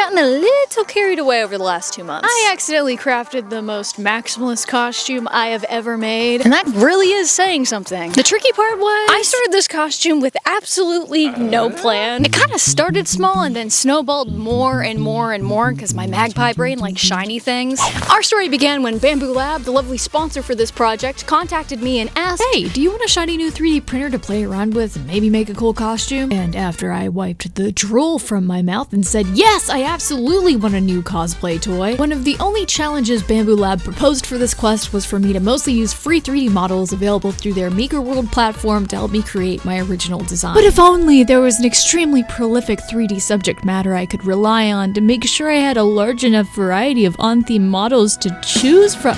gotten a little carried away over the last 2 months. I accidentally crafted the most maximalist costume I have ever made, and that really is saying something. The tricky part was, I started this costume with absolutely no plan. It kind of started small and then snowballed more and more and more because my magpie brain likes shiny things. Our story began when Bamboo Lab, the lovely sponsor for this project, contacted me and asked, "Hey, do you want a shiny new 3D printer to play around with and maybe make a cool costume?" And after I wiped the drool from my mouth and said, "Yes, I absolutely want a new cosplay toy," one of the only challenges Bamboo Lab proposed for this quest was for me to mostly use free 3D models available through their Maker World platform to help me create my original design. But if only there was an extremely prolific 3D subject matter I could rely on to make sure I had a large enough variety of on-theme models to choose from.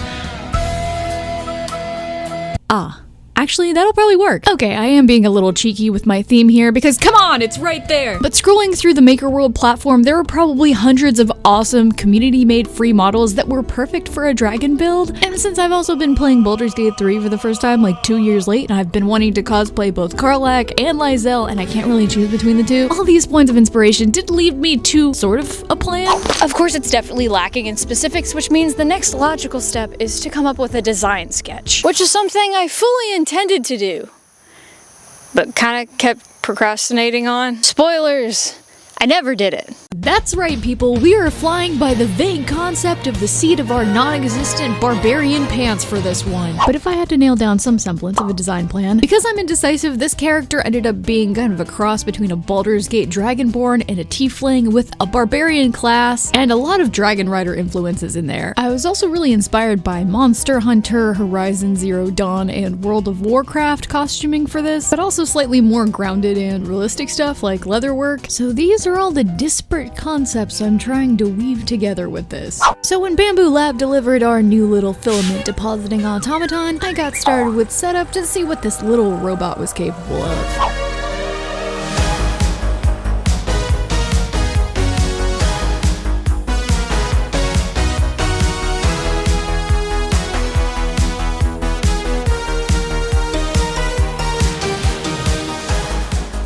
Actually, that'll probably work. Okay, I am being a little cheeky with my theme here because come on, it's right there! But scrolling through the Maker World platform, there are probably hundreds of awesome community-made free models that were perfect for a dragon build. And since I've also been playing Baldur's Gate 3 for the first time like 2 years late, and I've been wanting to cosplay both Karlach and Lysel, and I can't really choose between the two, all these points of inspiration did lead me to sort of a plan. Of course, it's definitely lacking in specifics, which means the next logical step is to come up with a design sketch, which is something I fully intended to do, but kind of kept procrastinating on. Spoilers! I never did it. That's right, people. We are flying by the vague concept of the seat of our non-existent barbarian pants for this one. But if I had to nail down some semblance of a design plan, because I'm indecisive, this character ended up being kind of a cross between a Baldur's Gate Dragonborn and a tiefling with a barbarian class and a lot of Dragon Rider influences in there. I was also really inspired by Monster Hunter, Horizon Zero Dawn, and World of Warcraft costuming for this, but also slightly more grounded and realistic stuff like leatherwork. So these are all the disparate concepts I'm trying to weave together with this. So when Bamboo Lab delivered our new little filament depositing automaton, I got started with setup to see what this little robot was capable of.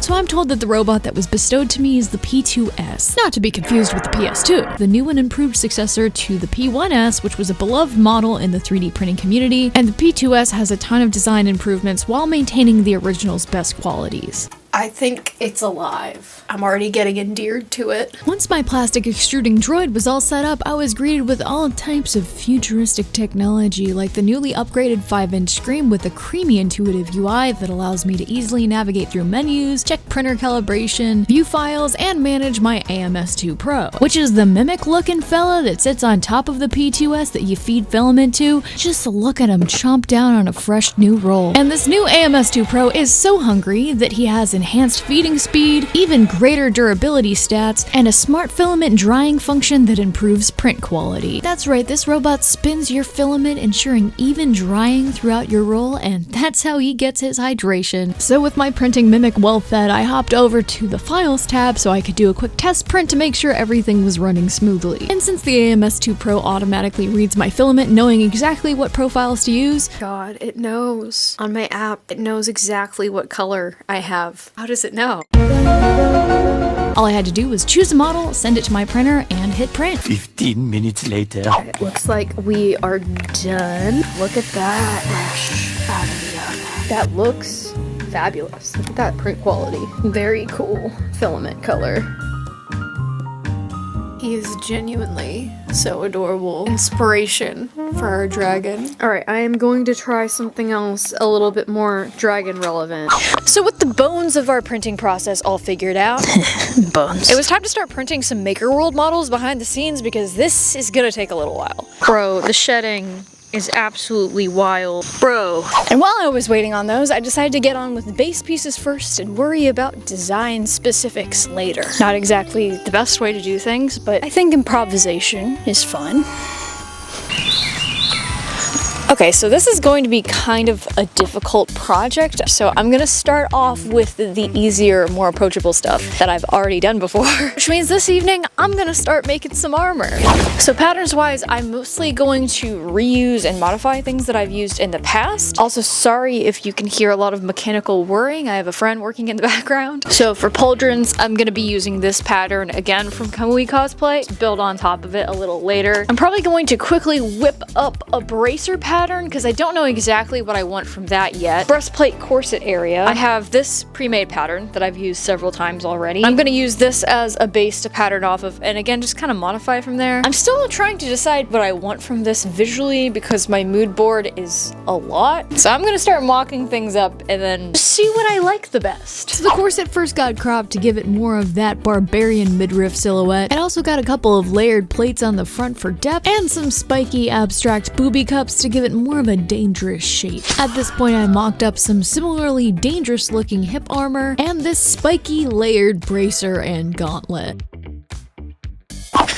So I'm told that the robot that was bestowed to me is the P2S, not to be confused with the PS2, the new and improved successor to the P1S, which was a beloved model in the 3D printing community, and the P2S has a ton of design improvements while maintaining the original's best qualities. I think it's alive. I'm already getting endeared to it. Once my plastic extruding droid was all set up, I was greeted with all types of futuristic technology, like the newly upgraded 5-inch screen with a creamy intuitive UI that allows me to easily navigate through menus, check printer calibration, view files, and manage my AMS2 Pro, which is the mimic looking fella that sits on top of the P2S that you feed filament to. Just look at him chomp down on a fresh new roll. And this new AMS2 Pro is so hungry that he has enhanced feeding speed, even greater durability stats, and a smart filament drying function that improves print quality. That's right, this robot spins your filament, ensuring even drying throughout your roll, and that's how he gets his hydration. So with my printing mimic well fed, I hopped over to the Files tab so I could do a quick test print to make sure everything was running smoothly. And since the AMS2 Pro automatically reads my filament, knowing exactly what profiles to use, God, it knows. On my app, it knows exactly what color I have. How does it know? All I had to do was choose a model, send it to my printer, and hit print. 15 minutes later. It looks like we are done. Look at that. Fresh out of the oven. That looks fabulous. Look at that print quality. Very cool filament color. He is genuinely so adorable. Inspiration for our dragon. Alright, I am going to try something else a little bit more dragon relevant. So with the bones of our printing process all figured out, bones, it was time to start printing some Maker World models behind the scenes because this is gonna take a little while. Bro, the shedding is absolutely wild. Bro. And while I was waiting on those, I decided to get on with the base pieces first and worry about design specifics later. Not exactly the best way to do things, but I think improvisation is fun. Okay, so this is going to be kind of a difficult project, so I'm gonna start off with the easier, more approachable stuff that I've already done before, which means this evening I'm gonna start making some armor. So patterns wise, I'm mostly going to reuse and modify things that I've used in the past. Also, sorry if you can hear a lot of mechanical whirring. I have a friend working in the background. So for pauldrons, I'm gonna be using this pattern again from Kamui Cosplay to build on top of it a little later. I'm probably going to quickly whip up a bracer pattern because I don't know exactly what I want from that yet. Breastplate corset area. I have this pre-made pattern that I've used several times already. I'm gonna use this as a base to pattern off of, and again, just kind of modify from there. I'm still trying to decide what I want from this visually because my mood board is a lot. So I'm gonna start mocking things up and then see what I like the best. So the corset first got cropped to give it more of that barbarian midriff silhouette. It also got a couple of layered plates on the front for depth and some spiky abstract booby cups to give it more of a dangerous shape. At this point, I mocked up some similarly dangerous looking hip armor and this spiky layered bracer and gauntlet.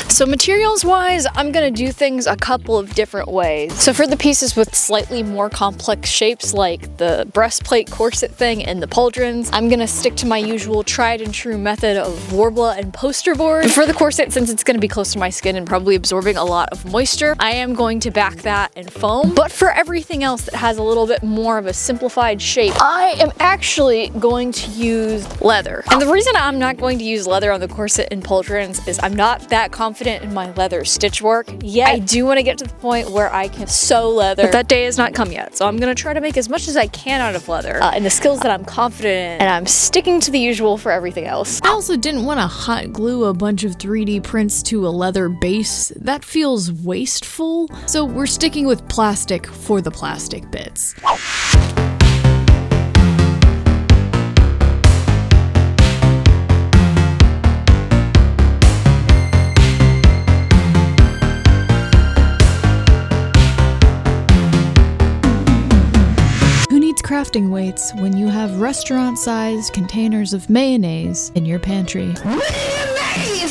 So materials wise, I'm gonna do things a couple of different ways. So for the pieces with slightly more complex shapes like the breastplate corset thing and the pauldrons, I'm gonna stick to my usual tried and true method of Worbla and poster board. For the corset, since it's gonna be close to my skin and probably absorbing a lot of moisture, I am going to back that in foam. But for everything else that has a little bit more of a simplified shape, I am actually going to use leather. And the reason I'm not going to use leather on the corset and pauldrons is I'm not that confident in my leather stitch work yet. I do want to get to the point where I can sew leather, but that day has not come yet. So I'm going to try to make as much as I can out of leather and the skills that I'm confident in, and I'm sticking to the usual for everything else. I also didn't want to hot glue a bunch of 3D prints to a leather base. That feels wasteful. So we're sticking with plastic for the plastic bits. Crafting weights when you have restaurant-sized containers of mayonnaise in your pantry.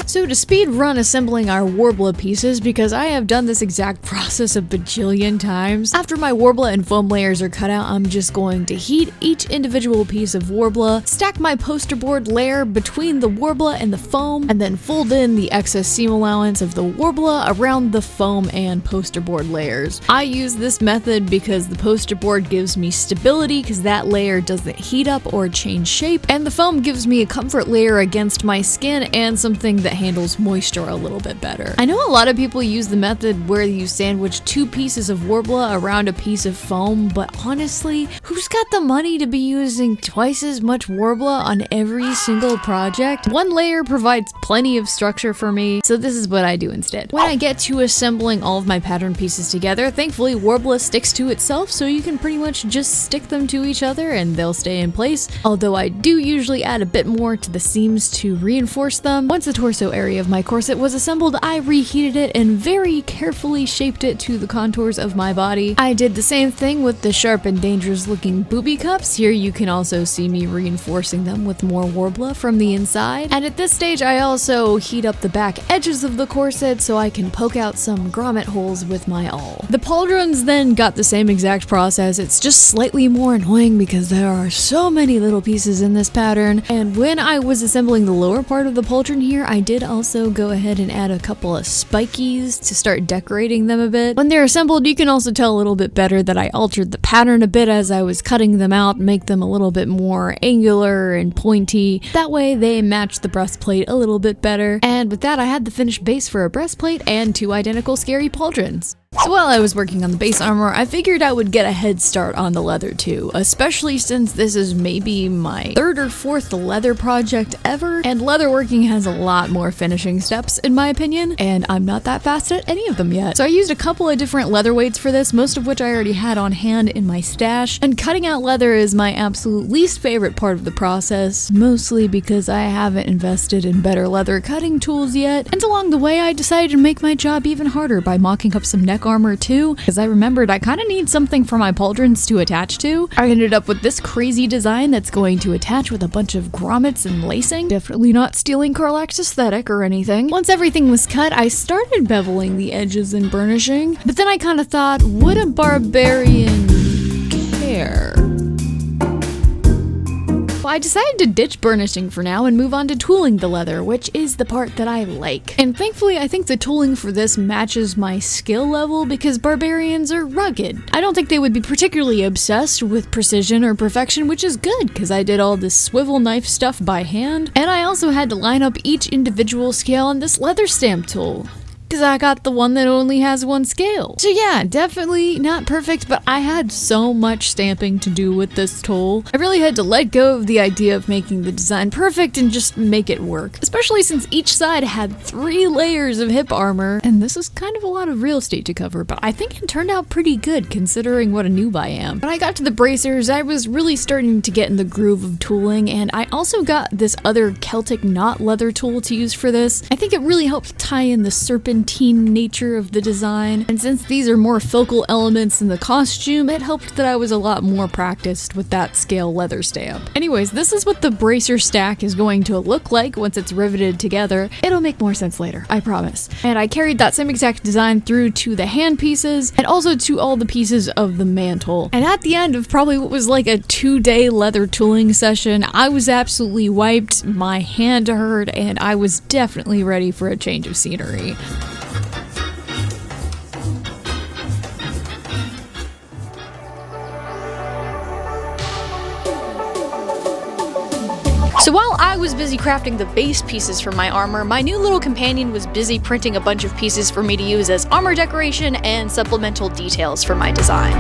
So to speed run assembling our Worbla pieces, because I have done this exact process a bajillion times, after my Worbla and foam layers are cut out, I'm just going to heat each individual piece of Worbla, stack my poster board layer between the Worbla and the foam, and then fold in the excess seam allowance of the Worbla around the foam and poster board layers. I use this method because the poster board gives me stability because that layer doesn't heat up or change shape, and the foam gives me a comfort layer against my skin and something that handles moisture a little bit better. I know a lot of people use the method where you sandwich 2 pieces of Worbla around a piece of foam, but honestly, who's got the money to be using twice as much Worbla on every single project? One layer provides plenty of structure for me, so this is what I do instead. When I get to assembling all of my pattern pieces together, thankfully Worbla sticks to itself, so you can pretty much just stick them to each other and they'll stay in place, although I do usually add a bit more to the seams to reinforce them. Once the torso area of my corset was assembled, I reheated it and very carefully shaped it to the contours of my body. I did the same thing with the sharp and dangerous looking booby cups. Here you can also see me reinforcing them with more Worbla from the inside. And at this stage I also heat up the back edges of the corset so I can poke out some grommet holes with my awl. The pauldrons then got the same exact process. It's just slightly more annoying because there are so many little pieces in this pattern, and when I was assembling the lower part of the pauldron here, I did also go ahead and add a couple of spikies to start decorating them a bit. When they're assembled, you can also tell a little bit better that I altered the pattern a bit as I was cutting them out, make them a little bit more angular and pointy. That way they match the breastplate a little bit better. And with that, I had the finished base for a breastplate and 2 identical scary pauldrons. So while I was working on the base armor, I figured I would get a head start on the leather too, especially since this is maybe my 3rd or 4th leather project ever, and leatherworking has a lot more finishing steps in my opinion, and I'm not that fast at any of them yet. So I used a couple of different leather weights for this, most of which I already had on hand in my stash, and cutting out leather is my absolute least favorite part of the process, mostly because I haven't invested in better leather cutting tools yet, and along the way I decided to make my job even harder by mocking up some neck metallic armor too, because I remembered I kind of need something for my pauldrons to attach to. I ended up with this crazy design that's going to attach with a bunch of grommets and lacing. Definitely not stealing Carlax's aesthetic or anything. Once everything was cut, I started beveling the edges and burnishing, but then I kind of thought, would a barbarian care? Well, I decided to ditch burnishing for now and move on to tooling the leather, which is the part that I like. And thankfully, I think the tooling for this matches my skill level because barbarians are rugged. I don't think they would be particularly obsessed with precision or perfection, which is good because I did all this swivel knife stuff by hand. And I also had to line up each individual scale on this leather stamp tool, because I got the one that only has one scale. So yeah, definitely not perfect, but I had so much stamping to do with this tool. I really had to let go of the idea of making the design perfect and just make it work. Especially since each side had 3 layers of hip armor, and this is kind of a lot of real estate to cover, but I think it turned out pretty good considering what a noob I am. When I got to the bracers, I was really starting to get in the groove of tooling, and I also got this other Celtic knot leather tool to use for this. I think it really helped tie in the serpentine nature of the design, and since these are more focal elements in the costume, it helped that I was a lot more practiced with that scale leather stamp. Anyways, this is what the bracer stack is going to look like once it's riveted together. It'll make more sense later, I promise. And I carried that same exact design through to the hand pieces and also to all the pieces of the mantle. And at the end of probably what was like a 2-day leather tooling session, I was absolutely wiped, my hand hurt, and I was definitely ready for a change of scenery. So while I was busy crafting the base pieces for my armor, my new little companion was busy printing a bunch of pieces for me to use as armor decoration and supplemental details for my design.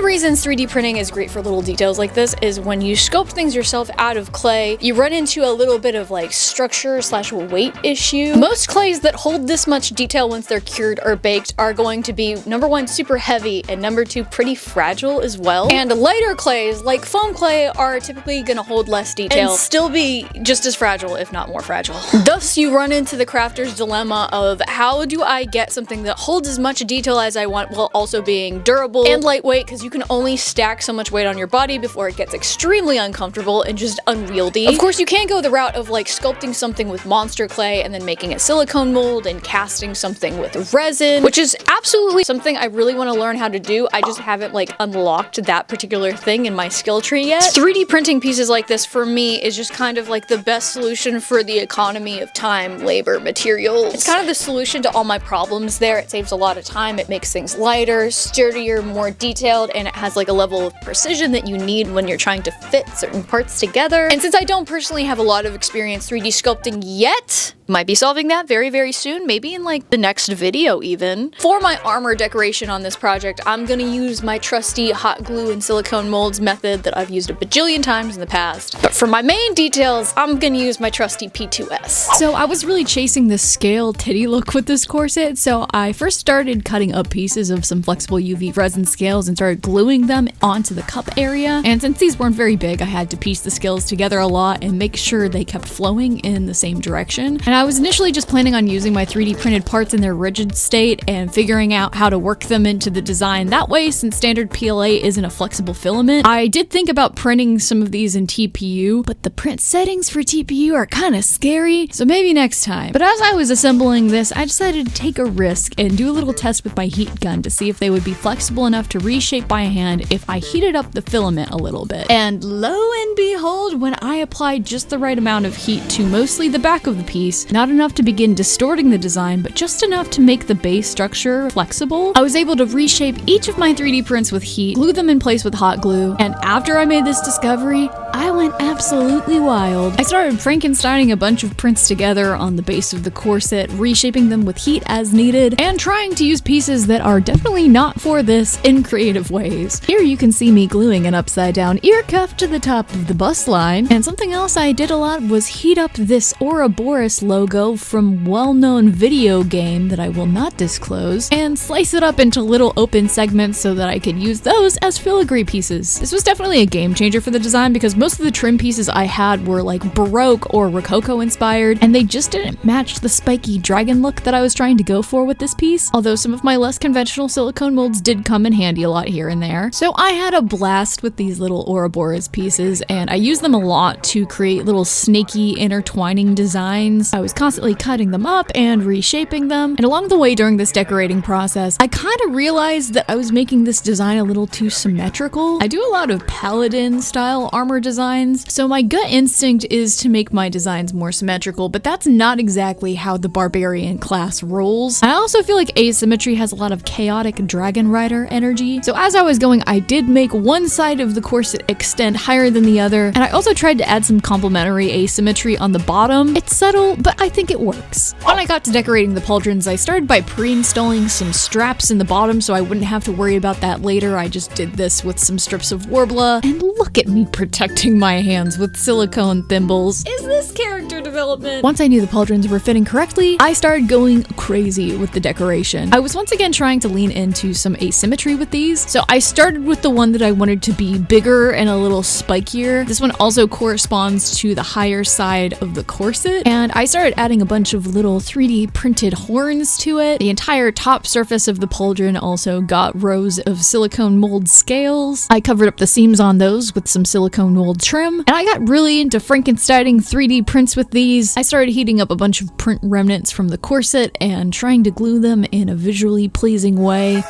Reasons 3D printing is great for little details like this is when you sculpt things yourself out of clay, you run into a little bit of like structure / weight issue. Most clays that hold this much detail once they're cured or baked are going to be number 1 super heavy and number 2 pretty fragile as well. And lighter clays like foam clay are typically gonna hold less detail and still be just as fragile if not more fragile. Thus you run into the crafter's dilemma of how do I get something that holds as much detail as I want while also being durable and lightweight, because you can only stack so much weight on your body before it gets extremely uncomfortable and just unwieldy. Of course, you can't go the route of like sculpting something with monster clay and then making a silicone mold and casting something with resin, which is absolutely something I really want to learn how to do. I just haven't like unlocked that particular thing in my skill tree yet. 3D printing pieces like this for me is just kind of like the best solution for the economy of time, labor, materials. It's kind of the solution to all my problems there. It saves a lot of time, it makes things lighter, sturdier, more detailed, and it has like a level of precision that you need when you're trying to fit certain parts together. And since I don't personally have a lot of experience 3D sculpting yet, might be solving that very, very soon, maybe in like the next video even. For my armor decoration on this project, I'm gonna use my trusty hot glue and silicone molds method that I've used a bajillion times in the past. But for my main details, I'm gonna use my trusty P2S. So I was really chasing this scale titty look with this corset, so I first started cutting up pieces of some flexible UV resin scales and started gluing them onto the cup area. And since these weren't very big, I had to piece the scales together a lot and make sure they kept flowing in the same direction. And I was initially just planning on using my 3D printed parts in their rigid state and figuring out how to work them into the design that way, since standard PLA isn't a flexible filament. I did think about printing some of these in TPU, but the print settings for TPU are kind of scary, so maybe next time. But as I was assembling this, I decided to take a risk and do a little test with my heat gun to see if they would be flexible enough to reshape by hand if I heated up the filament a little bit. And lo and behold, when I applied just the right amount of heat to mostly the back of the piece, not enough to begin distorting the design, but just enough to make the base structure flexible, I was able to reshape each of my 3D prints with heat, glue them in place with hot glue, and after I made this discovery, I went absolutely wild. I started Frankensteining a bunch of prints together on the base of the corset, reshaping them with heat as needed, and trying to use pieces that are definitely not for this in creative ways. Here you can see me gluing an upside down ear cuff to the top of the bust line, and something else I did a lot was heat up this Ouroboros logo from well-known video game that I will not disclose, and slice it up into little open segments so that I could use those as filigree pieces. This was definitely a game changer for the design because most of the trim pieces I had were like Baroque or Rococo inspired, and they just didn't match the spiky dragon look that I was trying to go for with this piece, although some of my less conventional silicone molds did come in handy a lot here and there. So I had a blast with these little Ouroboros pieces, and I used them a lot to create little snaky intertwining designs. I was constantly cutting them up and reshaping them, and along the way during this decorating process, I kind of realized that I was making this design a little too symmetrical. I do a lot of paladin style armor designs, so my gut instinct is to make my designs more symmetrical, but that's not exactly how the barbarian class rolls. I also feel like asymmetry has a lot of chaotic dragon rider energy, so as I was going, I did make one side of the corset extend higher than the other, and I also tried to add some complementary asymmetry on the bottom. It's subtle, but I think it works. When I got to decorating the pauldrons, I started by pre-installing some straps in the bottom so I wouldn't have to worry about that later. I just did this with some strips of Worbla, and look at me protecting my hands with silicone thimbles. Is this character development? Once I knew the pauldrons were fitting correctly, I started going crazy with the decoration. I was once again trying to lean into some asymmetry with these, so I started with the one that I wanted to be bigger and a little spikier. This one also corresponds to the higher side of the corset, and I started adding a bunch of little 3D printed horns to it. The entire top surface of the pauldron also got rows of silicone mold scales. I covered up the seams on those with some silicone mold trim, and I got really into Frankensteining 3D prints with these. I started heating up a bunch of print remnants from the corset and trying to glue them in a visually pleasing way.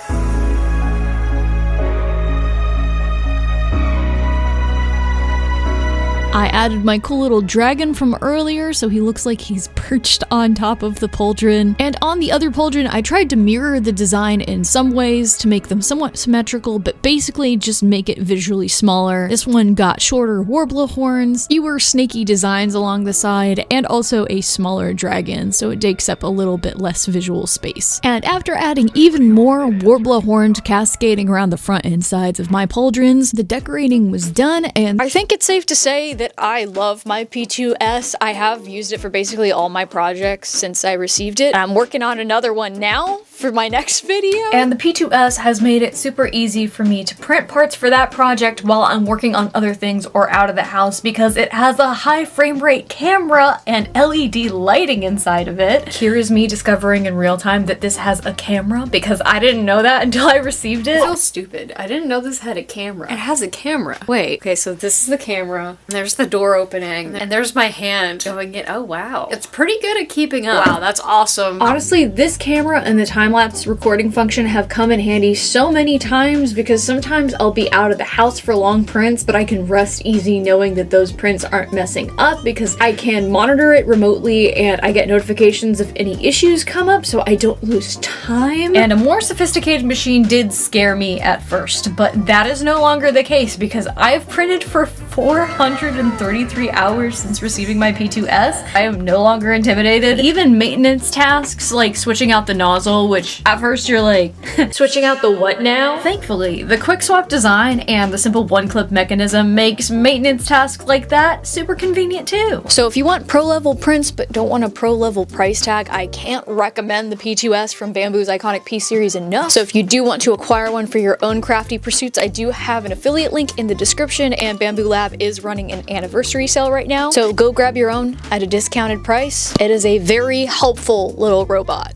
I added my cool little dragon from earlier, so he looks like he's perched on top of the pauldron. And on the other pauldron, I tried to mirror the design in some ways to make them somewhat symmetrical, but basically just make it visually smaller. This one got shorter Worbla horns, fewer snaky designs along the side, and also a smaller dragon, so it takes up a little bit less visual space. And after adding even more Worbla horns cascading around the front and sides of my pauldrons, the decorating was done, and I think it's safe to say that I love my P2S. I have used it for basically all my projects since I received it. I'm working on another one now for my next video. And the P2S has made it super easy for me to print parts for that project while I'm working on other things or out of the house because it has a high frame rate camera and LED lighting inside of it. Here is me discovering in real time that this has a camera because I didn't know that until I received it. I feel stupid. I didn't know this had a camera. It has a camera. Wait, okay, so this is the camera, and there's the door opening, and there's my hand going in. Oh wow. It's pretty good at keeping up. Wow, that's awesome. Honestly, this camera and the time-lapse recording function have come in handy so many times because sometimes I'll be out of the house for long prints, but I can rest easy knowing that those prints aren't messing up because I can monitor it remotely and I get notifications if any issues come up so I don't lose time. And a more sophisticated machine did scare me at first, but that is no longer the case because I've printed for 433 hours since receiving my P2S. I am no longer intimidated. Even maintenance tasks like switching out the nozzle, which at first you're like, switching out the what now? Thankfully, the quick swap design and the simple one-clip mechanism makes maintenance tasks like that super convenient too. So if you want pro-level prints but don't want a pro-level price tag, I can't recommend the P2S from Bamboo's iconic P series enough. So if you do want to acquire one for your own crafty pursuits, I do have an affiliate link in the description, and Bamboo Lab is running an anniversary sale right now, so go grab your own at a discounted price. It is a very helpful little robot.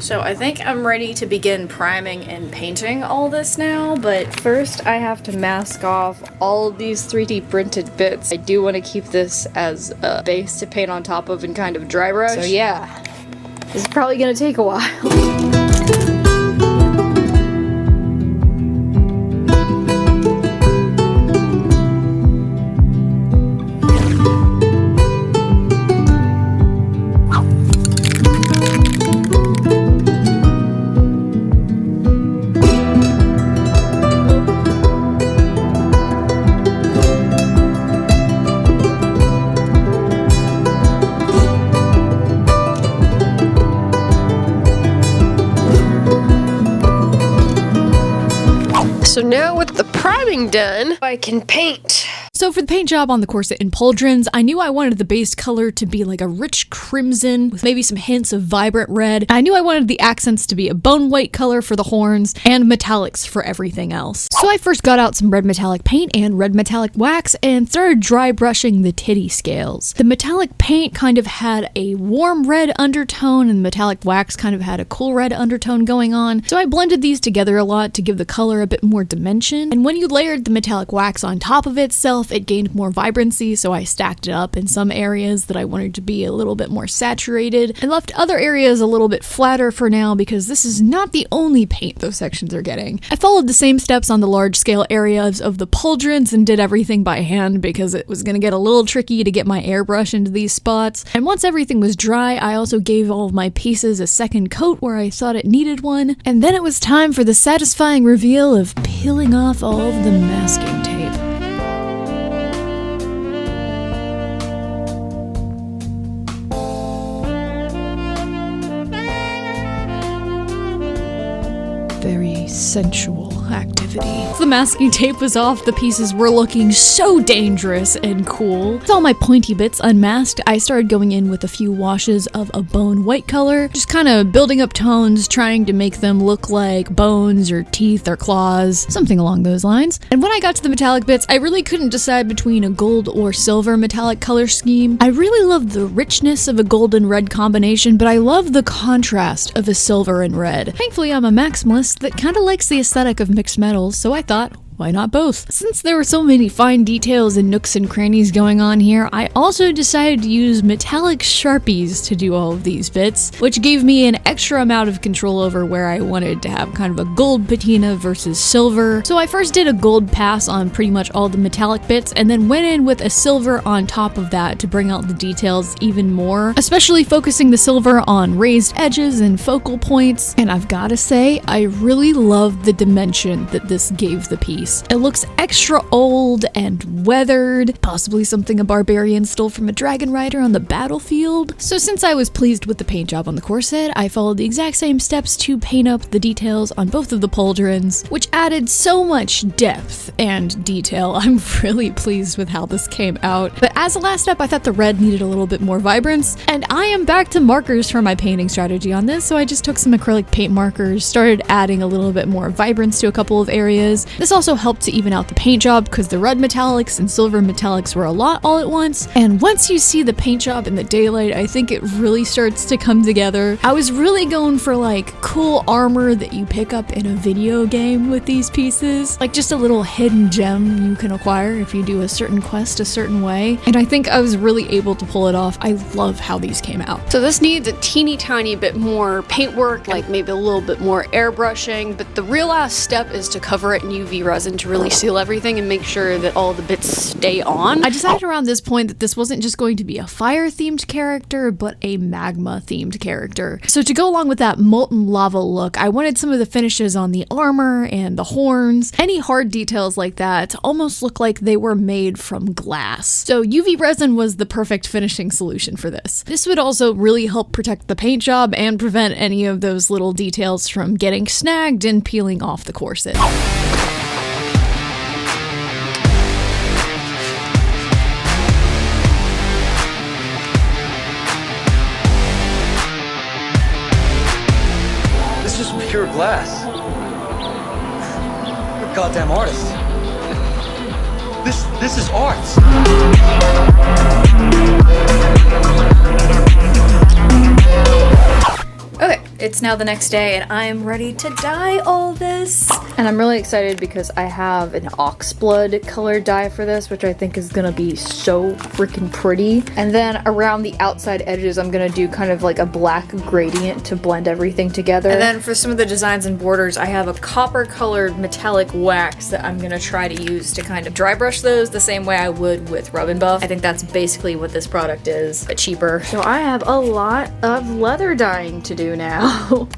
So I think I'm ready to begin priming and painting all this now, but first I have to mask off all of these 3D printed bits. I do want to keep this as a base to paint on top of and kind of dry brush. So yeah, this is probably gonna take a while. So now with the priming done, I can paint. So for the paint job on the corset in Pauldrons, I knew I wanted the base color to be like a rich crimson with maybe some hints of vibrant red. I knew I wanted the accents to be a bone white color for the horns and metallics for everything else. So I first got out some red metallic paint and red metallic wax and started dry brushing the titty scales. The metallic paint kind of had a warm red undertone and the metallic wax kind of had a cool red undertone going on. So I blended these together a lot to give the color a bit more dimension. And when you layered the metallic wax on top of itself, it gained more vibrancy, so I stacked it up in some areas that I wanted to be a little bit more saturated and left other areas a little bit flatter for now because this is not the only paint those sections are getting. I followed the same steps on the large scale areas of the Pauldrons and did everything by hand because it was going to get a little tricky to get my airbrush into these spots. And once everything was dry, I also gave all of my pieces a second coat where I thought it needed one. And then it was time for the satisfying reveal of peeling off all of the masking tape. Very sensual activity. The masking tape was off, the pieces were looking so dangerous and cool. With all my pointy bits unmasked, I started going in with a few washes of a bone white color, just kind of building up tones, trying to make them look like bones or teeth or claws, something along those lines. And when I got to the metallic bits, I really couldn't decide between a gold or silver metallic color scheme. I really love the richness of a gold and red combination, but I love the contrast of a silver and red. Thankfully, I'm a maximalist that kind of likes the aesthetic of mixed metals, so I thought, why not both? Since there were so many fine details and nooks and crannies going on here, I also decided to use metallic Sharpies to do all of these bits, which gave me an extra amount of control over where I wanted to have kind of a gold patina versus silver. So I first did a gold pass on pretty much all the metallic bits and then went in with a silver on top of that to bring out the details even more, especially focusing the silver on raised edges and focal points. And I've gotta say, I really love the dimension that this gave the piece. It looks extra old and weathered, possibly something a barbarian stole from a dragon rider on the battlefield. So since I was pleased with the paint job on the corset, I followed the exact same steps to paint up the details on both of the Pauldrons, which added so much depth and detail. I'm really pleased with how this came out. But as a last step, I thought the red needed a little bit more vibrance, and I am back to markers for my painting strategy on this, so I just took some acrylic paint markers, started adding a little bit more vibrance to a couple of areas. This also helped to even out the paint job because the red metallics and silver metallics were a lot all at once. And once you see the paint job in the daylight, I think it really starts to come together. I was really going for like cool armor that you pick up in a video game with these pieces, like just a little hidden gem you can acquire if you do a certain quest a certain way. And I think I was really able to pull it off. I love how these came out. So this needs a teeny tiny bit more paint work, like maybe a little bit more airbrushing, but the real last step is to cover it in UV resin to really seal everything and make sure that all the bits stay on. I decided around this point that this wasn't just going to be a fire-themed character, but a magma-themed character. So to go along with that molten lava look, I wanted some of the finishes on the armor and the horns, any hard details like that, to almost look like they were made from glass. So UV resin was the perfect finishing solution for this. This would also really help protect the paint job and prevent any of those little details from getting snagged and peeling off the corset. Pure glass. You're a goddamn artist. This is art. Okay, it's now the next day and I'm ready to dye all this. And I'm really excited because I have an oxblood color dye for this, which I think is gonna be so freaking pretty. And then around the outside edges, I'm gonna do kind of like a black gradient to blend everything together. And then for some of the designs and borders, I have a copper colored metallic wax that I'm gonna try to use to kind of dry brush those the same way I would with Rub and Buff. I think that's basically what this product is, but cheaper. So I have a lot of leather dyeing to do now.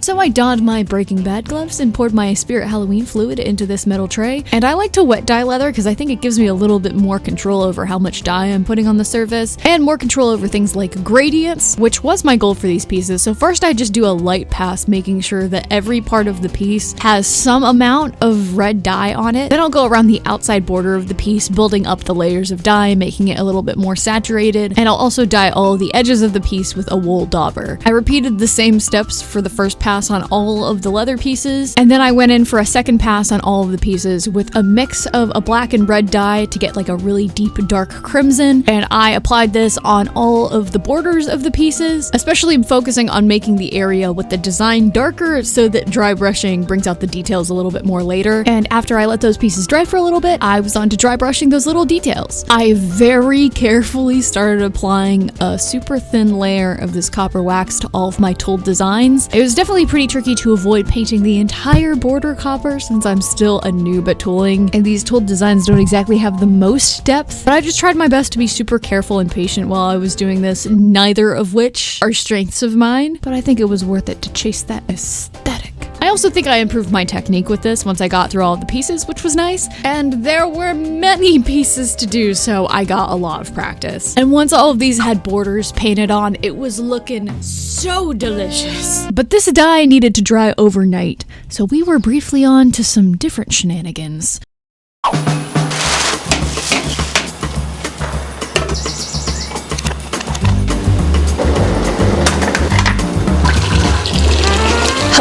So I donned my Breaking Bad gloves and poured my Spirit Halloween fluid into this metal tray. And I like to wet dye leather because I think it gives me a little bit more control over how much dye I'm putting on the surface and more control over things like gradients, which was my goal for these pieces. So first I just do a light pass, making sure that every part of the piece has some amount of red dye on it. Then I'll go around the outside border of the piece, building up the layers of dye, making it a little bit more saturated. And I'll also dye all of the edges of the piece with a wool dauber. I repeated the same steps for the first pass on all of the leather pieces, and then I went in for a second pass on all of the pieces with a mix of a black and red dye to get like a really deep dark crimson, and I applied this on all of the borders of the pieces, especially focusing on making the area with the design darker so that dry brushing brings out the details a little bit more later. And after I let those pieces dry for a little bit, I was on to dry brushing those little details. I very carefully started applying a super thin layer of this copper wax to all of my tooled designs. It was definitely pretty tricky to avoid painting the entire border copper since I'm still a noob at tooling, and these tooled designs don't exactly have the most depth, but I just tried my best to be super careful and patient while I was doing this, neither of which are strengths of mine, but I think it was worth it to chase that aesthetic. I also think I improved my technique with this once I got through all of the pieces, which was nice, and there were many pieces to do, so I got a lot of practice. And once all of these had borders painted on, it was looking so delicious. But this dye needed to dry overnight, so we were briefly on to some different shenanigans.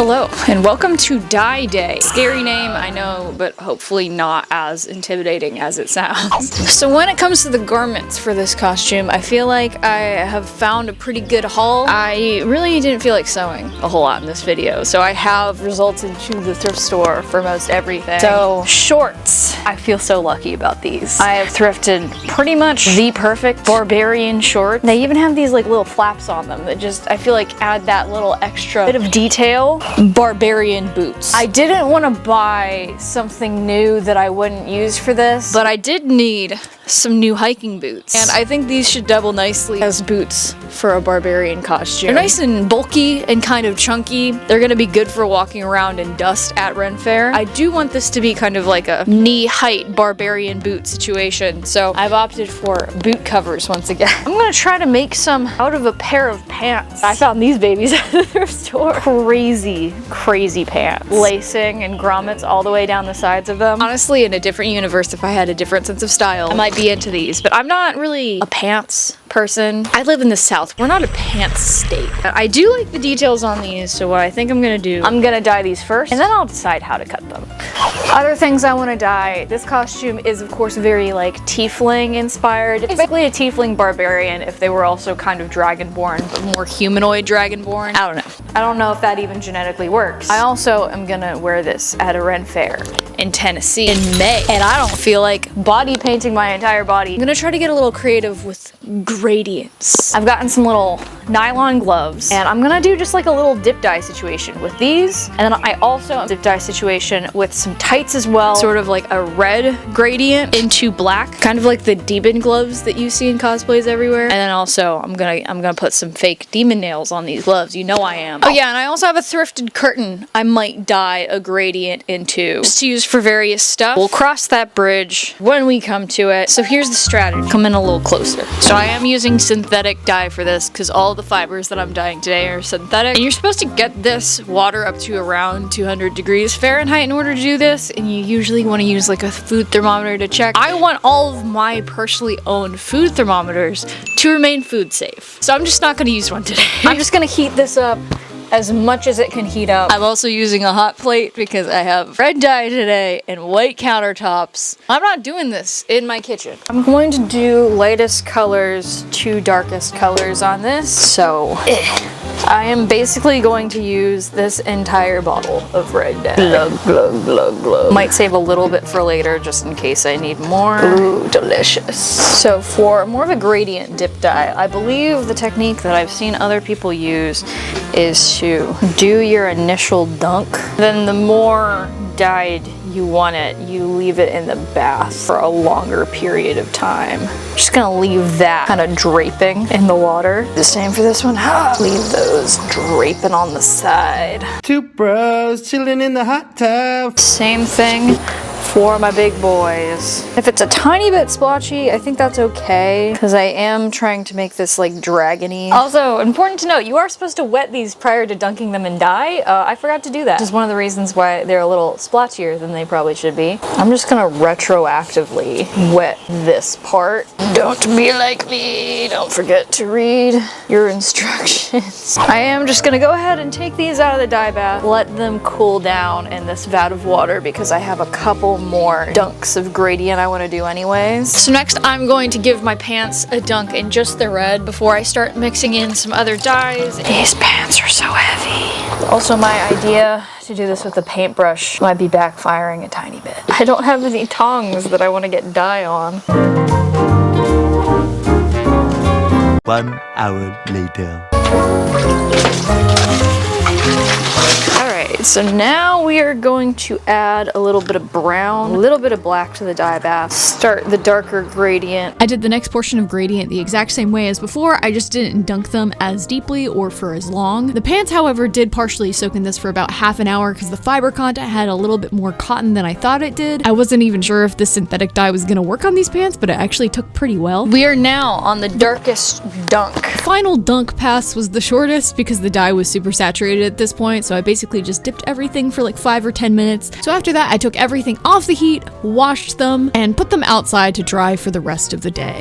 Hello, and welcome to Dye Day. Scary name, I know, but hopefully not as intimidating as it sounds. So when it comes to the garments for this costume, I feel like I have found a pretty good haul. I really didn't feel like sewing a whole lot in this video, so I have resulted to the thrift store for most everything. So, shorts. I feel so lucky about these. I have thrifted pretty much the perfect barbarian short. They even have these like little flaps on them that just, I feel like, add that little extra bit of detail. Barbarian boots. I didn't want to buy something new that I wouldn't use for this, but I did need some new hiking boots, and I think these should double nicely as boots for a barbarian costume. They're nice and bulky and kind of chunky. They're gonna be good for walking around in dust at Ren Fair. I do want this to be kind of like a knee-height barbarian boot situation, so I've opted for boot covers once again. I'm gonna try to make some out of a pair of pants. I found these babies at the thrift store. Crazy pants. Lacing and grommets all the way down the sides of them. Honestly, in a different universe, if I had a different sense of style, I might be into these, but I'm not really a pants person. I live in the South. We're not a pants state. I do like the details on these, so what I think I'm gonna do, I'm gonna dye these first, and then I'll decide how to cut them. Other things I want to dye. This costume is, of course, very like tiefling inspired. It's basically a tiefling barbarian if they were also kind of dragonborn, but more humanoid dragonborn. I don't know. I don't know if that even genetically works. I also am gonna wear this at a Ren Fair in Tennessee in May, and I don't feel like body painting my entire body. I'm gonna try to get a little creative with gradients. I've gotten some little nylon gloves, and I'm gonna do just like a little dip dye situation with these, and then I also dip dye situation with some tights as well, sort of like a red gradient into black, kind of like the demon gloves that you see in cosplays everywhere. And then also I'm gonna put some fake demon nails on these gloves. You know I am. Oh yeah, and I also have a thrifted curtain I might dye a gradient into, just to use for various stuff. We'll cross that bridge when we come to it. So here's the strategy. Come in a little closer. So I am using synthetic dye for this because all the fibers that I'm dyeing today are synthetic, and you're supposed to get this water up to around 200 degrees Fahrenheit in order to do this, and you usually want to use like a food thermometer to check. I want all of my personally owned food thermometers to remain food safe, so I'm just not going to use one today. I'm just going to heat this up as much as it can heat up. I'm also using a hot plate because I have red dye today and white countertops. I'm not doing this in my kitchen. I'm going to do lightest colors to darkest colors on this. So I am basically going to use this entire bottle of red dye. Glug, glug, glug, glug. Might save a little bit for later just in case I need more. Ooh, delicious. So for more of a gradient dip dye, I believe the technique that I've seen other people use is to do your initial dunk. Then the more dyed you want it, you leave it in the bath for a longer period of time. Just gonna leave that kind of draping in the water. The same for this one. Leave those draping on the side. Two bros chilling in the hot tub. Same thing for my big boys. If it's a tiny bit splotchy, I think that's okay, because I am trying to make this like dragony. Also, important to note, you are supposed to wet these prior to dunking them in dye. I forgot to do that. This is one of the reasons why they're a little splotchier than they probably should be. I'm just gonna retroactively wet this part. Don't be like me. Don't forget to read your instructions. I am just gonna go ahead and take these out of the dye bath, let them cool down in this vat of water, because I have a couple more dunks of gradient I want to do anyways. So next I'm going to give my pants a dunk in just the red before I start mixing in some other dyes. These pants are so heavy. Also, my idea to do this with a paintbrush might be backfiring a tiny bit. I don't have any tongs that I want to get dye on. 1 hour later. So now we are going to add a little bit of brown, a little bit of black to the dye bath, start the darker gradient. I did the next portion of gradient the exact same way as before, I just didn't dunk them as deeply or for as long. The pants, however, did partially soak in this for about half an hour because the fiber content had a little bit more cotton than I thought it did. I wasn't even sure if this synthetic dye was gonna work on these pants, but it actually took pretty well. We are now on the darkest dunk. Final dunk pass was the shortest because the dye was super saturated at this point, so I basically just dipped everything for like 5 or 10 minutes. So after that, I took everything off the heat, washed them, and put them outside to dry for the rest of the day.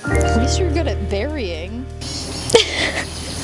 At least you're good at varying.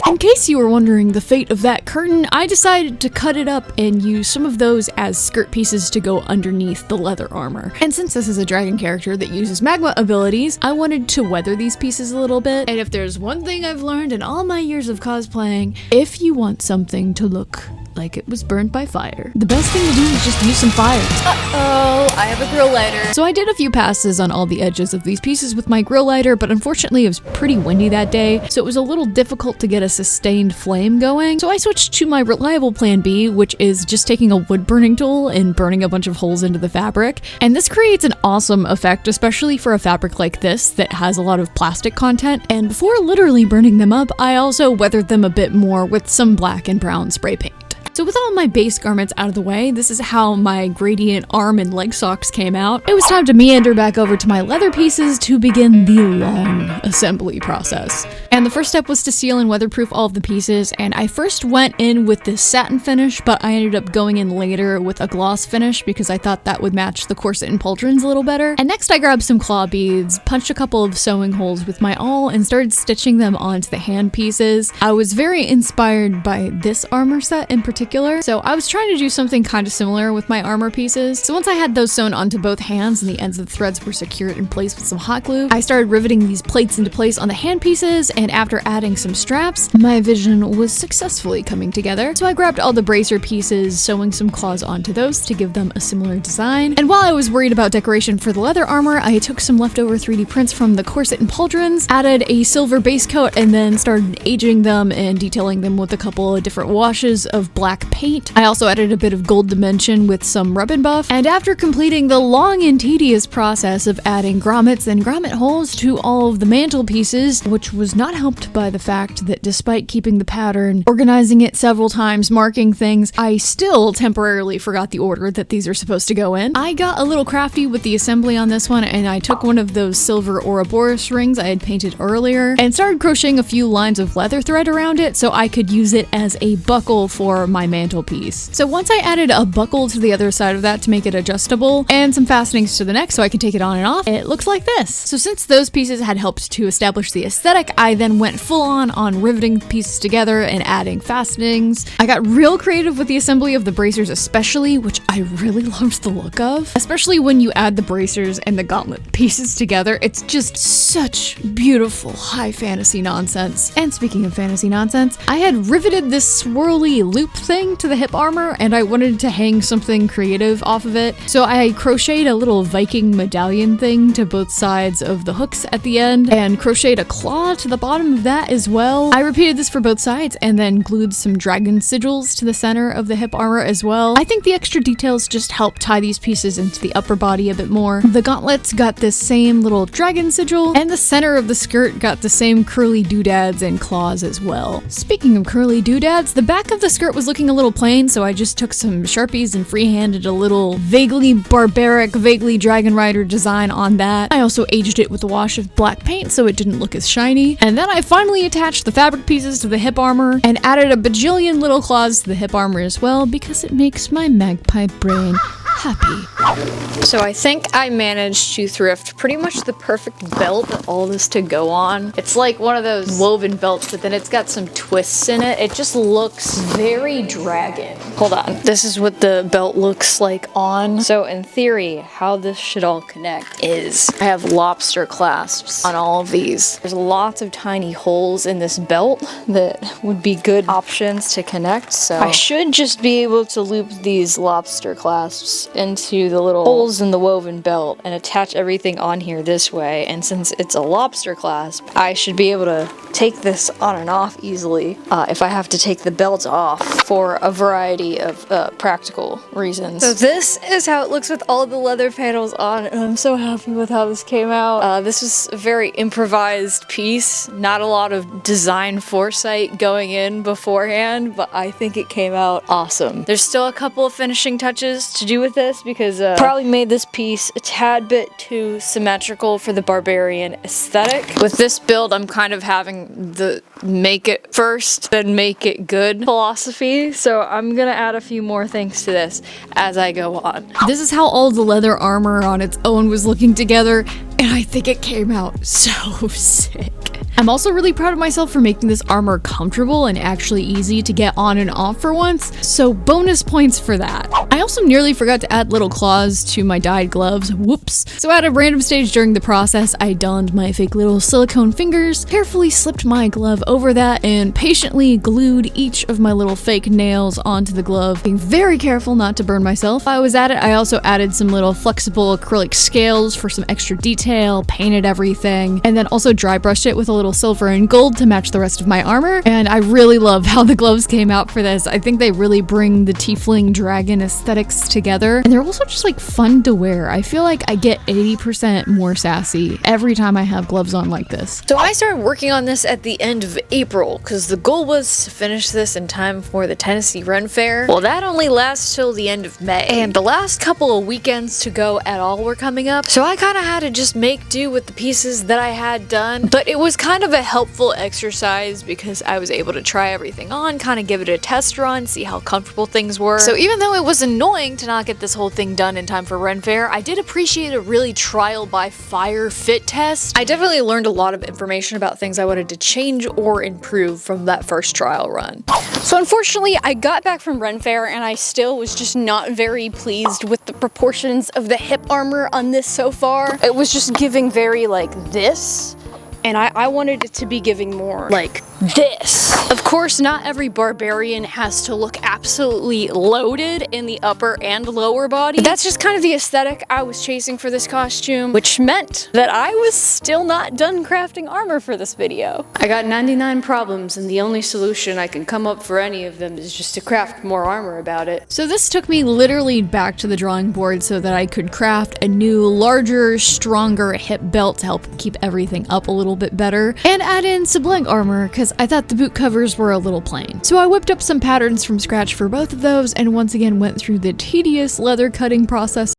In case you were wondering the fate of that curtain, I decided to cut it up and use some of those as skirt pieces to go underneath the leather armor. And since this is a dragon character that uses magma abilities, I wanted to weather these pieces a little bit. And if there's one thing I've learned in all my years of cosplaying, if you want something to look like it was burned by fire, the best thing to do is just use some fire. Uh-oh, I have a grill lighter. So I did a few passes on all the edges of these pieces with my grill lighter, but unfortunately it was pretty windy that day, so it was a little difficult to get a sustained flame going. So I switched to my reliable plan B, which is just taking a wood burning tool and burning a bunch of holes into the fabric. And this creates an awesome effect, especially for a fabric like this that has a lot of plastic content. And before literally burning them up, I also weathered them a bit more with some black and brown spray paint. So with all my base garments out of the way, this is how my gradient arm and leg socks came out. It was time to meander back over to my leather pieces to begin the long assembly process. And the first step was to seal and weatherproof all of the pieces, and I first went in with this satin finish, but I ended up going in later with a gloss finish because I thought that would match the corset and pauldrons a little better. And next I grabbed some claw beads, punched a couple of sewing holes with my awl, and started stitching them onto the hand pieces. I was very inspired by this armor set in particular, so I was trying to do something kind of similar with my armor pieces. So once I had those sewn onto both hands and the ends of the threads were secured in place with some hot glue, I started riveting these plates into place on the hand pieces, and after adding some straps, my vision was successfully coming together. So I grabbed all the bracer pieces, sewing some claws onto those to give them a similar design. And while I was worried about decoration for the leather armor, I took some leftover 3D prints from the corset and pauldrons, added a silver base coat, and then started aging them and detailing them with a couple of different washes of black paint. I also added a bit of gold dimension with some rub and buff, and after completing the long and tedious process of adding grommets and grommet holes to all of the mantle pieces, which was not helped by the fact that despite keeping the pattern, organizing it several times, marking things, I still temporarily forgot the order that these are supposed to go in. I got a little crafty with the assembly on this one, and I took one of those silver Ouroboros rings I had painted earlier and started crocheting a few lines of leather thread around it so I could use it as a buckle for my mantle piece. So once I added a buckle to the other side of that to make it adjustable and some fastenings to the neck so I could take it on and off, it looks like this. So since those pieces had helped to establish the aesthetic, I then went full on riveting pieces together and adding fastenings. I got real creative with the assembly of the bracers especially, which I really loved the look of. Especially when you add the bracers and the gauntlet pieces together, it's just such beautiful high fantasy nonsense. And speaking of fantasy nonsense, I had riveted this swirly loop thing thing to the hip armor, and I wanted to hang something creative off of it. So I crocheted a little Viking medallion thing to both sides of the hooks at the end, and crocheted a claw to the bottom of that as well. I repeated this for both sides, and then glued some dragon sigils to the center of the hip armor as well. I think the extra details just help tie these pieces into the upper body a bit more. The gauntlets got this same little dragon sigil, and the center of the skirt got the same curly doodads and claws as well. Speaking of curly doodads, the back of the skirt was looking a little plain, so I just took some Sharpies and freehanded a little vaguely barbaric, vaguely Dragon Rider design on that. I also aged it with a wash of black paint so it didn't look as shiny. And then I finally attached the fabric pieces to the hip armor and added a bajillion little claws to the hip armor as well because it makes my magpie brain happy. So I think I managed to thrift pretty much the perfect belt for all this to go on. It's like one of those woven belts, but then it's got some twists in it. It just looks very dragon. Hold on. This is what the belt looks like on. So in theory, how this should all connect is I have lobster clasps on all of these. There's lots of tiny holes in this belt that would be good options to connect. So I should just be able to loop these lobster clasps into the little holes in the woven belt and attach everything on here this way. And since it's a lobster clasp, I should be able to take this on and off easily if I have to take the belt off for a variety of practical reasons. So this is how it looks with all the leather panels on, and I'm so happy with how this came out. This was a very improvised piece, not a lot of design foresight going in beforehand, but I think it came out awesome. There's still a couple of finishing touches to do with this because probably made this piece a tad bit too symmetrical for the barbarian aesthetic. With this build, I'm kind of having the make it first, then make it good philosophy, so I'm gonna add a few more things to this as I go on. This is how all the leather armor on its own was looking together, and I think it came out so sick. I'm also really proud of myself for making this armor comfortable and actually easy to get on and off for once, so bonus points for that. I also nearly forgot to add little claws to my dyed gloves, whoops. So at a random stage during the process, I donned my fake little silicone fingers, carefully slipped my glove over that, and patiently glued each of my little fake nails onto the glove, being very careful not to burn myself. While I was at it, I also added some little flexible acrylic scales for some extra detail, painted everything, and then also dry brushed it with a little silver and gold to match the rest of my armor. And I really love how the gloves came out for this. I think they really bring the tiefling dragon aesthetics together, and they're also just like fun to wear. I feel like I get 80% more sassy every time I have gloves on like this. So I started working on this at the end of April because the goal was to finish this in time for the Tennessee Ren Fair. Well, that only lasts till the end of May, and the last couple of weekends to go at all were coming up, so I kind of had to just make do with the pieces that I had done. But it was kind of a helpful exercise because I was able to try everything on, kind of give it a test run, see how comfortable things were. So even though it was annoying to not get this whole thing done in time for Ren Fair, I did appreciate a really trial by fire fit test. I definitely learned a lot of information about things I wanted to change or improve from that first trial run. So unfortunately, I got back from Ren Fair and I still was just not very pleased with the proportions of the hip armor on this so far. It was just giving very like this, and I wanted it to be giving more like this. Of course, not every barbarian has to look absolutely loaded in the upper and lower body. That's just kind of the aesthetic I was chasing for this costume, which meant that I was still not done crafting armor for this video. I got 99 problems, and the only solution I can come up for any of them is just to craft more armor about it. So this took me literally back to the drawing board so that I could craft a new, larger, stronger hip belt to help keep everything up a little bit better, and add in some leg armor because I thought the boot covers were a little plain. So I whipped up some patterns from scratch for both of those and once again went through the tedious leather cutting process.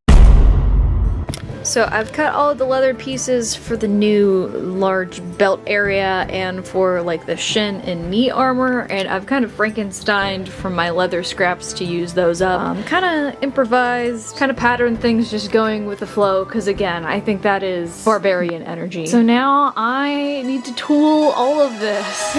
So I've cut all of the leather pieces for the new large belt area and for like the shin and knee armor, and I've kind of Frankensteined from my leather scraps to use those up. Kind of improvised, kind of patterned things, just going with the flow, because again, I think that is barbarian energy. So now I need to tool all of this.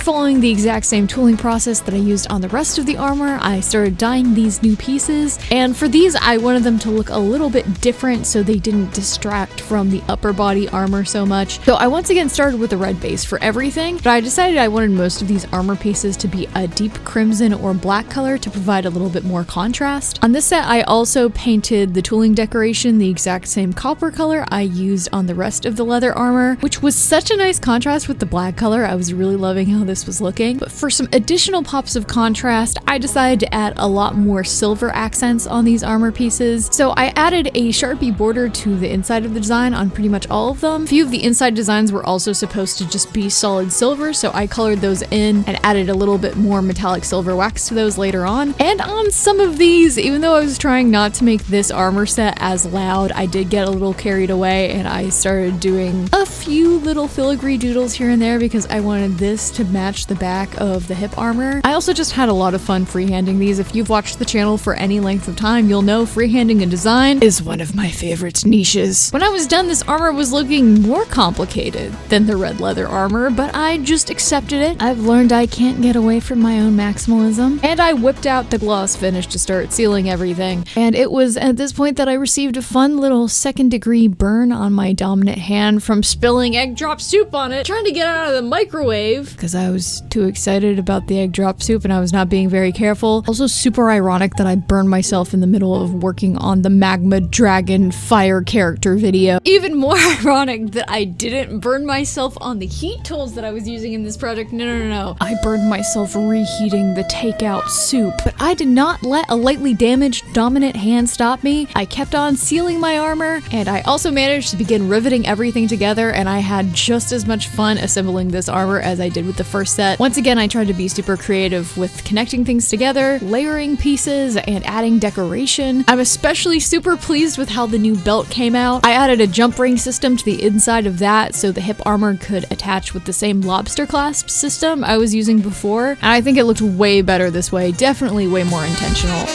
following the exact same tooling process that I used on the rest of the armor, I started dyeing these new pieces, and for these I wanted them to look a little bit different so they didn't distract from the upper body armor so much. So I once again started with a red base for everything, but I decided I wanted most of these armor pieces to be a deep crimson or black color to provide a little bit more contrast. On this set I also painted the tooling decoration the exact same copper color I used on the rest of the leather armor, which was such a nice contrast with the black color. I was really loving how this was looking. But for some additional pops of contrast, I decided to add a lot more silver accents on these armor pieces. So I added a Sharpie border to the inside of the design on pretty much all of them. A few of the inside designs were also supposed to just be solid silver, so I colored those in and added a little bit more metallic silver wax to those later on. And on some of these, even though I was trying not to make this armor set as loud, I did get a little carried away and I started doing a few little filigree doodles here and there because I wanted this to match the back of the hip armor. I also just had a lot of fun freehanding these. If you've watched the channel for any length of time, you'll know freehanding a design is one of my favorite niches. When I was done, this armor was looking more complicated than the red leather armor, but I just accepted it. I've learned I can't get away from my own maximalism, and I whipped out the gloss finish to start sealing everything. And it was at this point that I received a fun little second-degree burn on my dominant hand from spilling egg drop soup on it, trying to get out of the microwave because I was too excited about the egg drop soup and I was not being very careful. Also super ironic that I burned myself in the middle of working on the magma dragon fire character video. Even more ironic that I didn't burn myself on the heat tools that I was using in this project. No. I burned myself reheating the takeout soup, but I did not let a lightly damaged dominant hand stop me. I kept on sealing my armor, and I also managed to begin riveting everything together, and I had just as much fun assembling this armor as I did with the first set. Once again, I tried to be super creative with connecting things together, layering pieces, and adding decoration. I'm especially super pleased with how the new belt came out. I added a jump ring system to the inside of that so the hip armor could attach with the same lobster clasp system I was using before, and I think it looked way better this way, definitely way more intentional.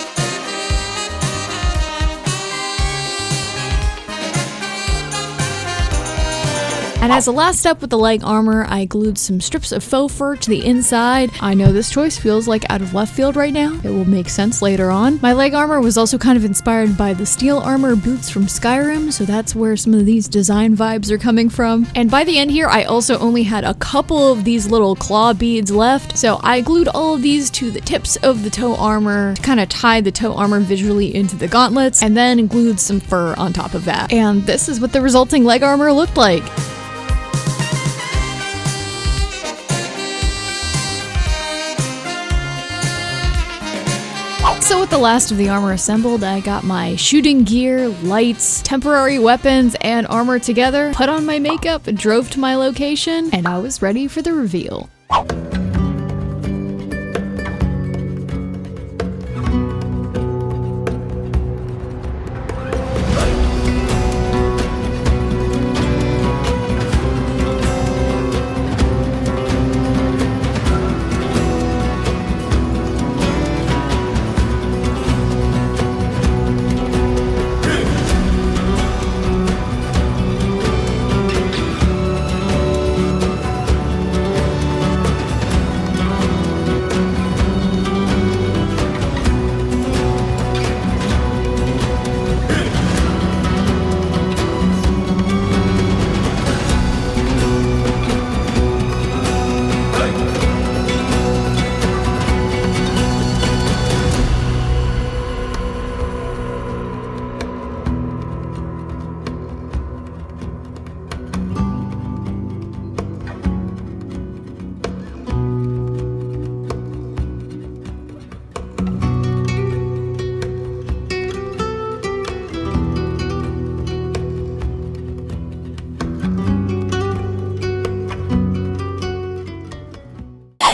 And as a last step with the leg armor, I glued some strips of faux fur to the inside. I know this choice feels like out of left field right now. It will make sense later on. My leg armor was also kind of inspired by the steel armor boots from Skyrim, so that's where some of these design vibes are coming from. And by the end here, I also only had a couple of these little claw beads left, so I glued all of these to the tips of the toe armor to kind of tie the toe armor visually into the gauntlets, and then glued some fur on top of that. And this is what the resulting leg armor looked like. So with the last of the armor assembled, I got my shooting gear, lights, temporary weapons, and armor together, put on my makeup, drove to my location, and I was ready for the reveal.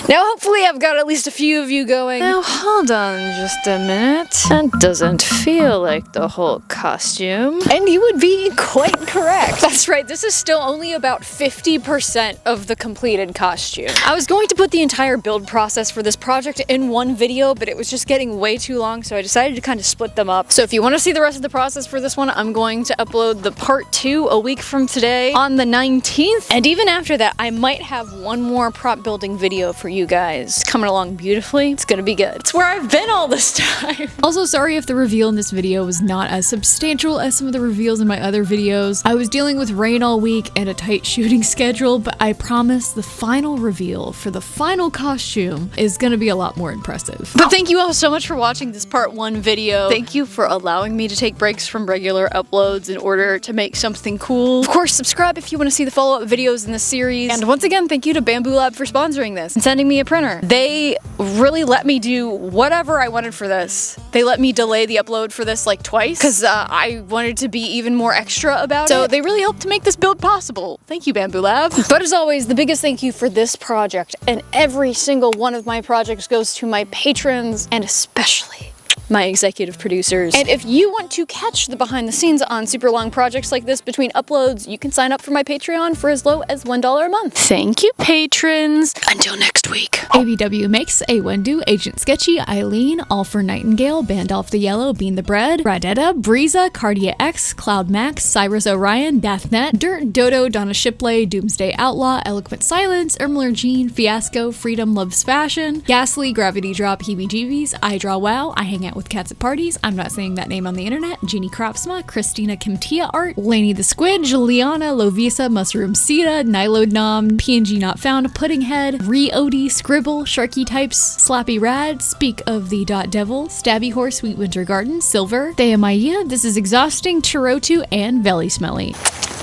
Now hopefully I've got at least a few of you going, now hold on just a minute. That doesn't feel like the whole costume. And you would be quite correct. That's right, this is still only about 50% of the completed costume. I was going to put the entire build process for this project in one video, but it was just getting way too long, so I decided to kind of split them up. So if you want to see the rest of the process for this one, I'm going to upload the part 2 a week from today on the 19th. And even after that, I might have one more prop building video for you guys. It's coming along beautifully. It's gonna be good. It's where I've been all this time. Also, sorry if the reveal in this video was not as substantial as some of the reveals in my other videos. I was dealing with rain all week and a tight shooting schedule, but I promise the final reveal for the final costume is gonna be a lot more impressive. But thank you all so much for watching this part 1 video. Thank you for allowing me to take breaks from regular uploads in order to make something cool. Of course, subscribe if you want to see the follow-up videos in this series. And once again, thank you to Bamboo Lab for sponsoring this and sending me a printer. They really let me do whatever I wanted for this. They let me delay the upload for this like twice because I wanted to be even more extra about it. So they really helped to make this build possible. Thank you, Bamboo Lab. But as always, the biggest thank you for this project and every single one of my projects goes to my patrons and especially my executive producers. And if you want to catch the behind the scenes on super long projects like this between uploads, you can sign up for my Patreon for as low as $1 a month. Thank you, patrons. Until next week. ABW makes a Wendu, Agent Sketchy, Eileen, All for Nightingale, Bandolph the Yellow, Bean the Bread, Radetta, Breeza, Cardia X, Cloud Max, Cyrus Orion, Daphnet, Dirt, Dodo, Donna Shipley, Doomsday Outlaw, Eloquent Silence, Ermler Jean, Fiasco, Freedom Loves Fashion, Ghastly, Gravity Drop, Heebie Jeebies, I Draw Wow, I Hang Out with Cats at Parties, I'm not saying that name on the internet, Jeannie Cropsma, Christina Kimtia Art, Lainey the Squid, Juliana, Lovisa, Mushroom Sita, Nilo Nom, PNG Not Found, Puddinghead, Re-Odie, Scribble, Sharky Types, Slappy Rad, Speak of the Dot Devil, Stabby Horse, Sweet Winter Garden, Silver, Theamaya, This Is Exhausting, Chirotu, and Velly Smelly.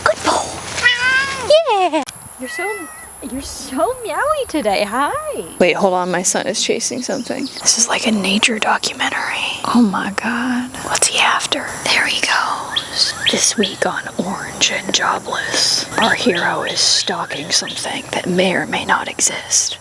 Good boy. Yeah. You're so meowy today. Hi. Wait, hold on. My son is chasing something. This is like a nature documentary. Oh my god. What's he after? There he goes. This week on Orange and Jobless, our hero is stalking something that may or may not exist.